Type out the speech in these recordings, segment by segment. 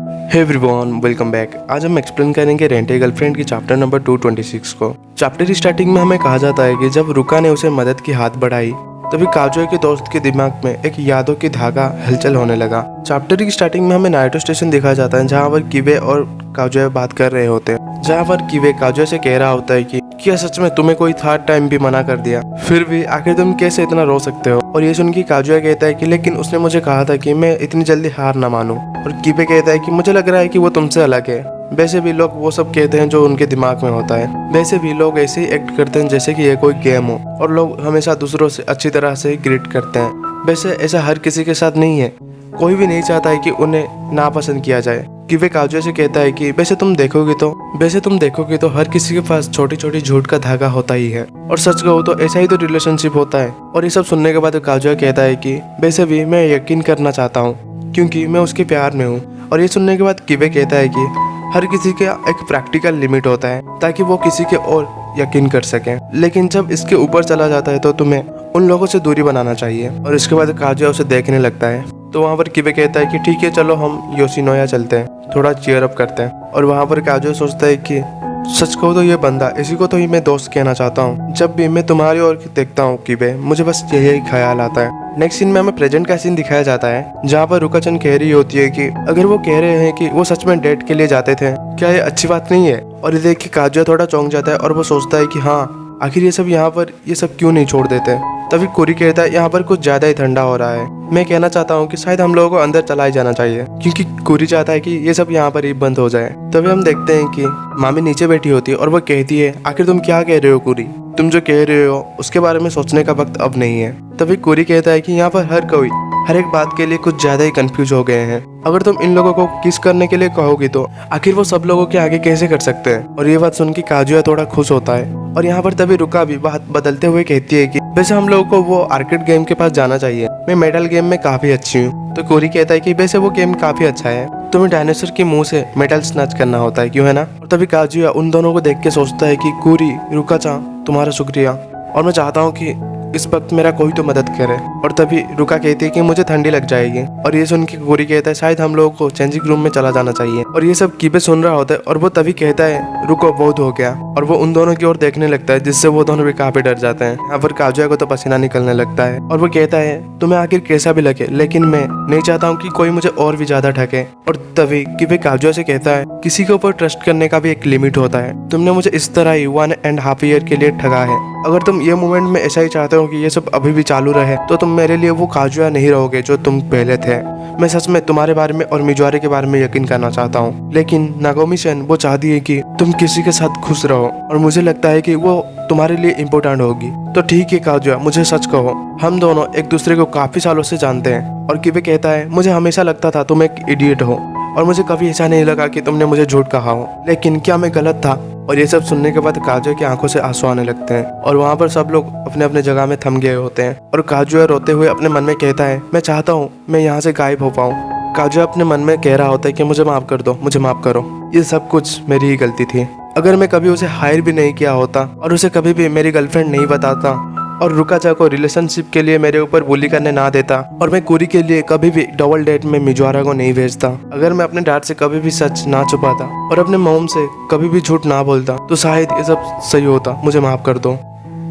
Hey everyone, welcome back. आज हम explain करेंगे रेंट ए गर्लफ्रेंड की चैप्टर नंबर 226 को। चैप्टर स्टार्टिंग में हमें कहा जाता है कि जब रुका ने उसे मदद की हाथ बढ़ाई तभी काजोय के दोस्त के दिमाग में एक यादों की धागा हलचल होने लगा। चैप्टर की स्टार्टिंग में हमें नाइटो स्टेशन दिखाया जाता है जहाँ पर किवे और काजोय बात कर रहे होते हैं, जहाँ पर किवे काजोय से कह रहा होता है कि क्या सच में तुम्हें कोई थर्ड टाइम भी मना कर दिया, फिर भी आखिर तुम कैसे इतना रो सकते हो। और ये सुन के काजोय कहता है कि लेकिन उसने मुझे कहा था कि मैं इतनी जल्दी हार ना मानूं। और किवे कहता है कि मुझे लग रहा है कि वो तुमसे अलग है। वैसे भी लोग वो सब कहते हैं जो उनके दिमाग में होता है। वैसे भी लोग ऐसे ही एक्ट करते हैं जैसे कि ये कोई गेम हो, और लोग हमेशा दूसरों से अच्छी तरह से ग्रीट करते हैं। वैसे ऐसा हर किसी के साथ नहीं है, कोई भी नहीं चाहता है कि उन्हें नापसंद किया जाए। किवे काजोय से कहता है कि वैसे तुम देखोगे तो हर किसी के पास छोटी छोटी झूठ का धागा होता ही है, और सच कहो तो ऐसा ही तो रिलेशनशिप होता है। और ये सब सुनने के बाद काजोय कहता है कि वैसे भी मैं यकीन करना चाहता हूँ क्योंकि मैं उसके प्यार में हूँ। और ये सुनने के बाद किवे कहता है कि हर किसी का एक प्रैक्टिकल लिमिट होता है ताकि वो किसी के और यकीन कर सके, लेकिन जब इसके ऊपर चला जाता है तो तुम्हें उन लोगों से दूरी बनाना चाहिए। और इसके बाद काजोय उसे देखने लगता है, तो वहाँ पर किवे कहता है कि ठीक है चलो हम योशिनोया चलते हैं, थोड़ा चीयर अप करते हैं। और वहाँ पर काजोय सोचता है कि सच कहो तो ये बंदा, इसी को तो ही मैं दोस्त कहना चाहता हूँ। जब भी मैं तुम्हारी ओर देखता हूँ किवे, मुझे बस यही ख्याल आता है। नेक्स्ट सीन में हमें प्रेजेंट का सीन दिखाया जाता है जहाँ पर रुका-चन कह रही होती है कि अगर वो कह रहे हैं कि वो सच में डेट के लिए जाते थे, क्या ये अच्छी बात नहीं है। और ये देख के काजोय थोड़ा चौंक जाता है और वो सोचता है कि हाँ, आखिर ये सब यहाँ पर ये सब क्यों नहीं छोड़ देते। तभी कोरी कहता है यहाँ पर कुछ ज्यादा ही ठंडा हो रहा है, मैं कहना चाहता हूँ कि शायद हम लोगों को अंदर चला ही जाना चाहिए, क्योंकि कोरी चाहता है कि ये सब यहाँ पर ही बंद हो जाए। तभी हम देखते हैं कि मामी नीचे बैठी होती है और वो कहती है आखिर तुम क्या कह रहे हो कोरी, तुम जो कह रहे हो उसके बारे में सोचने का वक्त अब नहीं है। तभी कोरी कहता है कि यहाँ पर हर एक बात के लिए कुछ ज्यादा ही कंफ्यूज हो गए हैं। अगर तुम इन लोगों को किस करने के लिए कहोगी तो आखिर वो सब लोगों के आगे कैसे कर सकते हैं। और ये बात सुन के काजोय थोड़ा खुश होता है। और यहाँ पर तभी रुका भी बात बदलते हुए कहती है कि वैसे हम लोगों को वो आर्केड गेम के पास जाना चाहिए, मैं मेटल गेम में काफी अच्छी हूँ। तो कोरी कहता है कि वैसे वो गेम काफी अच्छा है, तुम्हें डायनासोर के मुंह से मेटल स्नैच करना होता है, क्यों है ना। और तभी काजोय उन दोनों को देख के सोचता है कि कोरी, रुका-चान तुम्हारा शुक्रिया, और मैं चाहता हूँ कि इस वक्त मेरा कोई तो मदद करे। और तभी रुका कहती है कि मुझे ठंडी लग जाएगी। और ये सुन के कोरी कहता है शायद हम लोगों को चेंजिंग रूम में चला जाना चाहिए। और ये सब किवे सुन रहा होता है और वो तभी कहता है रुको, बहुत हो गया। और वो उन दोनों की ओर देखने लगता है, जिससे वो दोनों भी काफी डर जाते हैं। यहाँ पर काजोय को तो पसीना निकलने लगता है और वो कहता है तुम्हें आखिर कैसा भी लगे, लेकिन मैं नहीं चाहता हूँ कि कोई मुझे और भी ज्यादा ठगे। और तभी किवे काजोय से कहता है किसी के ऊपर ट्रस्ट करने का भी एक लिमिट होता है, तुमने मुझे इस तरह ही 1.5 ईयर के लिए ठगा है। अगर तुम ये मोमेंट में ऐसा ही चाहते हो कि ये सब अभी भी चालू रहे तो तुम मेरे लिए वो काजोय नहीं रहोगे जो तुम पहले थे। मैं सच में तुम्हारे बारे में और मिजोरे के बारे में यकीन करना चाहता हूँ, लेकिन नागोमी-शन वो चाहती है कि तुम किसी के साथ खुश रहो, और मुझे लगता है कि वो तुम्हारे लिए इम्पोर्टेंट होगी। तो ठीक है काजोय, मुझे सच कहो, हम दोनों एक दूसरे को काफी सालों से जानते हैं। और किवे कहता है मुझे हमेशा लगता था तुम एक इडियट हो, और मुझे कभी ऐसा नहीं लगा कि तुमने मुझे झूठ कहा हो, लेकिन क्या मैं गलत था। और ये सब सुनने के बाद काजोय की आंखों से आंसू आने लगते हैं और वहाँ पर सब लोग अपने अपने जगह में थम गए होते हैं। और काजोय रोते हुए अपने मन में कहता है मैं चाहता हूँ मैं यहाँ से गायब हो पाऊँ। काजोय अपने मन में कह रहा होता है कि मुझे माफ कर दो, मुझे माफ करो, ये सब कुछ मेरी ही गलती थी। अगर मैं कभी उसे हायर भी नहीं किया होता और उसे कभी भी मेरी गर्लफ्रेंड नहीं बताता और रुका-चान को रिलेशनशिप के लिए मेरे ऊपर बुली करने ना देता, और मैं कोरी के लिए कभी भी डबल डेट में मिजोरा को नहीं भेजता, अगर मैं अपने डैड से कभी भी सच ना छुपाता और अपने मॉम से कभी भी झूठ ना बोलता, तो शायद ये सब सही होता। मुझे माफ कर दो,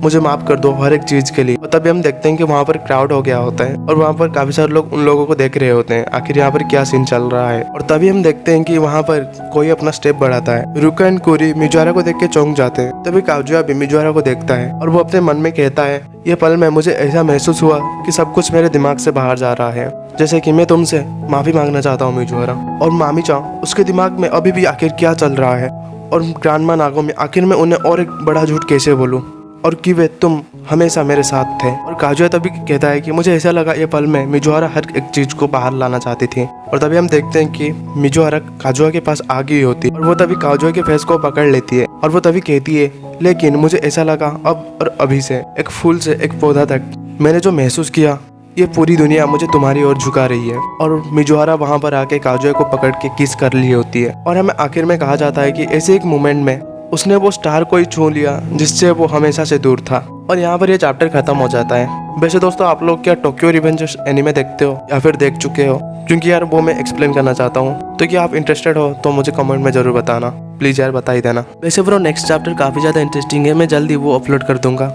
मुझे माफ कर दो हर एक चीज के लिए। और तभी हम देखते हैं कि वहाँ पर क्राउड हो गया होता है और वहाँ पर काफी सारे लोग उन लोगों को देख रहे होते हैं आखिर यहाँ पर क्या सीन चल रहा है। और तभी हम देखते हैं कि वहाँ पर कोई अपना स्टेप बढ़ाता है। रुका एंड कोरी मिजोरा को देख के चौंक जाते हैं। तभी काजोय भी मिजोरा को देखता है और वो अपने मन में कहता है ये पल में मुझे ऐसा महसूस हुआ कि सब कुछ मेरे दिमाग से बाहर जा रहा है, जैसे कि मैं तुमसे माफी मांगना चाहता हूँ मिजोरा। और मामी-चान, उसके दिमाग में अभी भी आखिर क्या चल रहा है, और ग्रांडमा नागोमी, आखिर मैं उन्हें और एक बड़ा झूठ कैसे बोलूं, और किवे तुम हमेशा मेरे साथ थे। और काजोय तभी कहता है कि मुझे ऐसा लगा ये पल में मिजोरा हर एक चीज को बाहर लाना चाहती थी। और तभी हम देखते हैं कि मिजोरा काजोय के पास आ गई होती है और वो तभी काजोय के फेस को पकड़ लेती है और वो तभी कहती है लेकिन मुझे ऐसा लगा अब और अभी से, एक फूल से एक पौधा तक, मैंने जो महसूस किया ये पूरी दुनिया मुझे तुम्हारी ओर झुका रही है। और मिजोरा वहाँ पर आके काजोय को पकड़ के किस कर ली होती है। और हमें आखिर में कहा जाता है कि ऐसे एक मोमेंट में उसने वो स्टार को ही छू लिया जिससे वो हमेशा से दूर था। और यहाँ पर ये चैप्टर खत्म हो जाता है। वैसे दोस्तों आप लोग क्या टोक्यो रिवेंजर्स एनीमे देखते हो या फिर देख चुके हो? क्योंकि यार वो मैं एक्सप्लेन करना चाहता हूँ, तो क्या आप इंटरेस्टेड हो तो मुझे कमेंट में जरूर बताना, प्लीज़ यार बता ही देना। वैसे ब्रो नेक्स्ट चैप्टर काफ़ी ज़्यादा इंटरेस्टिंग है, मैं जल्दी वो अपलोड कर दूंगा।